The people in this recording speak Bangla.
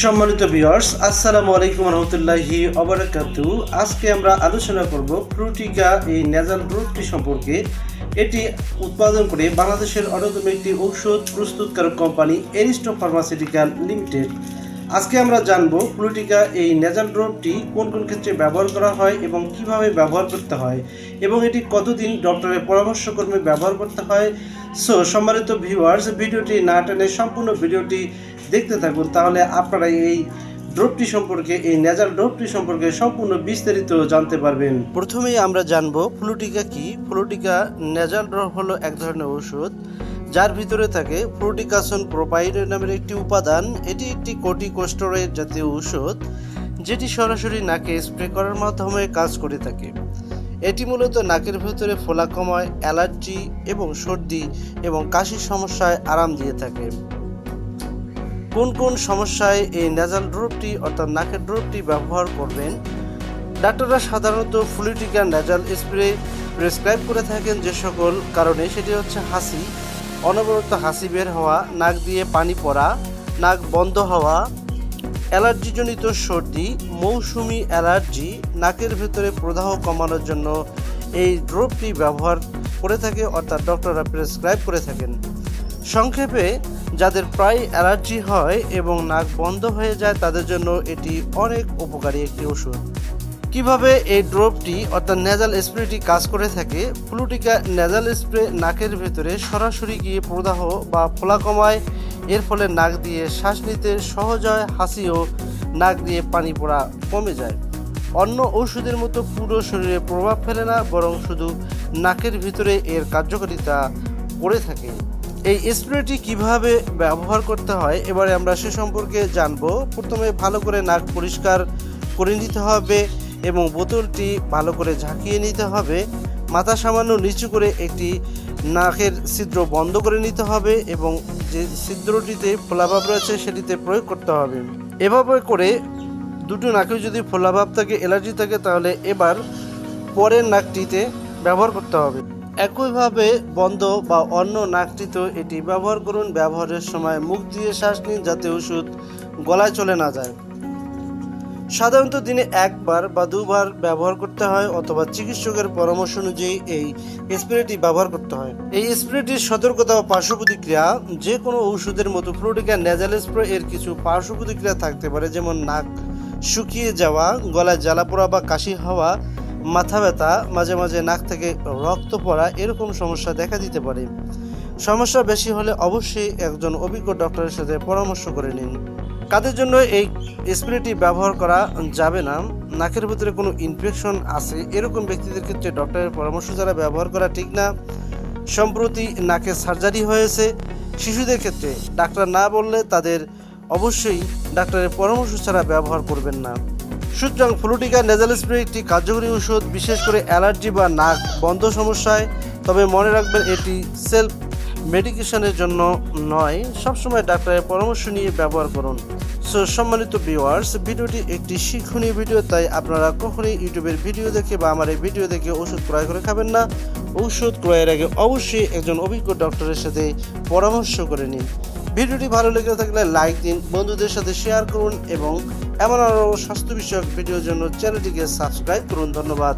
সম্মানিত ভিউয়ার্স, আসসালামু আলাইকুম ওয়া রাহমাতুল্লাহি ওয়া বারাকাতুহু। আজকে আমরা আলোচনা করব ফ্লুটিকা এই নেজাল ড্রপটি সম্পর্কে। এটি উৎপাদন করে বাংলাদেশের অন্যতম একটি ঔষধ প্রস্তুতকারক কোম্পানি এরিস্টো ফার্মাসিউটিক্যাল লিমিটেড। আজকে আমরা জানব ফ্লুটিকা এই নেজাল ড্রপটি কোন কোন ক্ষেত্রে ব্যবহার করা হয় এবং কিভাবে ব্যবহার করতে হয় এবং এটি কতদিন ডক্টরের পরামর্শক্রমে ব্যবহার করতে হয়। সম্মানিত ভিউয়ার্স, ভিডিওটি না টেনে সম্পূর্ণ ভিডিওটি দেখতে থাকুন, তাহলে আপনারা এই ড্রপটি সম্পর্কে, এই নেজাল ড্রপটি সম্পর্কে সম্পূর্ণ বিস্তারিত জানতে পারবেন। প্রথমেই আমরা জানব ফ্লুটিকা কি। ফ্লুটিকা নেজাল ড্রপ হলো এক ধরনের ওষুধ যার ভিতরে থাকে ফ্লুটিকাসন প্রোপাইড নামের একটি উপাদান। এটি একটি কর্টিকোস্টেরয়েড জাতীয় ঔষধ যেটি সরাসরি নাকে স্প্রে করার মাধ্যমে কাজ করে থাকে। এটি মূলত নাকের ভেতরে ফোলা কমায়, অ্যালার্জি এবং সর্দি এবং কাশির সমস্যায় আরাম দিয়ে থাকে। কোন কোন সমস্যায় এই নেজাল ড্রপটি অর্থাৎ নাকের ড্রপটি ব্যবহার করবেন? ডাক্তাররা সাধারণত ফ্লুটিকা নেজাল স্প্রে প্রেসক্রাইব করে থাকেন যে সকল কারণে, সেটি হচ্ছে হাসি, অনবরত হাসি বের হওয়া, নাক দিয়ে পানি পড়া, নাক বন্ধ হওয়া, অ্যালার্জিজনিত সর্দি, মৌসুমি অ্যালার্জি, নাকের ভেতরে প্রদাহ কমানোর জন্য এই ড্রপটি ব্যবহার করে থাকে অর্থাৎ ডক্টররা প্রেসক্রাইব করে থাকেন। সংক্ষেপে, যাদের প্রায় অ্যালার্জি হয় এবং নাক বন্ধ হয়ে যায় তাদের জন্য এটি অনেক উপকারী একটি ওষুধ। কিভাবে এই ড্রপটি অর্থাৎ নেজাল স্প্রেটি কাজ করে থাকে? ফ্লুটিকা নেজাল স্প্রে নাকের ভেতরে সরাসরি গিয়ে প্রদাহ বা ফোলা কমায়, এর ফলে নাক দিয়ে শ্বাস নিতে সহজ হয়, হাসি ও নাক দিয়ে পানি পড়া কমে যায়। অন্য ওষুধের মতো পুরো শরীরে প্রভাব ফেলে না, বরং শুধু নাকের ভিতরে এর কার্যকারিতা করে থাকে। এই স্প্রেটি কিভাবে ব্যবহার করতে হয় এবারে আমরা সে সম্পর্কে জানব। প্রথমে ভালো করে নাক পরিষ্কার করে নিতে হবে এবং বোতলটি ভালো করে ঝাঁকিয়ে নিতে হবে। মাথা সামান্য নিচু করে একটি নাকের ছিদ্র বন্ধ করে নিতে হবে এবং যে ছিদ্রটিতে ফোলাভাব রয়েছে সেটিতে প্রয়োগ করতে হবে। এভাবে করে দুটো নাকে যদি ফোলাভাব থাকে, অ্যালার্জি থাকে, তাহলে এবার পরের নাকটিতে ব্যবহার করতে হবে। একইভাবে বন্ধ বা অন্য নাকটিতেও এটি ব্যবহার করুন। ব্যবহারের সময় মুখ দিয়ে শ্বাস নিন যাতে ওষুধ গলায় চলে না যায়। সাধারণত দিনে একবার বা দুবার ব্যবহার করতে হয় অথবা চিকিৎসকের পরামর্শ অনুযায়ী এই স্প্রেটি ব্যবহার করতে হয়। এই স্প্রেটির সতর্কতা ও পার্শ্ব প্রতিক্রিয়া: যে কোনো ওষুধের মতো ফ্লুটিকা নেজাল স্প্রে এর কিছু পার্শ্ব প্রতিক্রিয়া থাকতে পারে, যেমন নাক শুকিয়ে যাওয়া, গলায় জ্বালা পোড়া বা কাশি হওয়া, মাথা ব্যথা, মাঝে মাঝে নাক থেকে রক্ত পড়া, এরকম সমস্যা দেখা দিতে পারে। সমস্যা বেশি হলে অবশ্যই একজন অভিজ্ঞ ডক্টরের সাথে পরামর্শ করে নিন। কাদের জন্য এই স্প্রেটি ব্যবহার করা যাবে না? নাকের ভিতরে কোনো ইনফেকশন আছে এরকম ব্যক্তিদের ক্ষেত্রে ডক্টরের পরামর্শ ছাড়া ব্যবহার করা ঠিক না। সম্প্রতি নাকে সার্জারি হয়েছে, শিশুদের ক্ষেত্রে ডাক্তার না বললে তাদের অবশ্যই ডাক্তারের পরামর্শ ছাড়া ব্যবহার করবেন না। সুতরাং ফ্লুটিকা নেজাল স্প্রে একটি কার্যকরী ওষুধ, বিশেষ করে অ্যালার্জি বা নাক বন্ধ সমস্যায়। তবে মনে রাখবেন, এটি সেলফ মেডিকেশনের জন্য নয়, সবসময় ডাক্তারের পরামর্শ নিয়ে ব্যবহার করুন। সম্মানিত ভিউয়ার্স, ভিডিওটি একটি শিক্ষণীয় ভিডিও, তাই আপনারা কখনোই ইউটিউবের ভিডিও দেখে বা আমার এই ভিডিও দেখে ওষুধ ক্রয় করে খাবেন না। ঔষধ ক্রয়ের আগে অবশ্যই একজন অভিজ্ঞ ডক্টরের সাথে পরামর্শ করে নিন। ভিডিওটি ভালো লেগে থাকলে লাইক দিন, বন্ধুদের সাথে শেয়ার করুন এবং এমন আরও স্বাস্থ্য বিষয়ক ভিডিওর জন্য চ্যানেলটিকে সাবস্ক্রাইব করুন। ধন্যবাদ।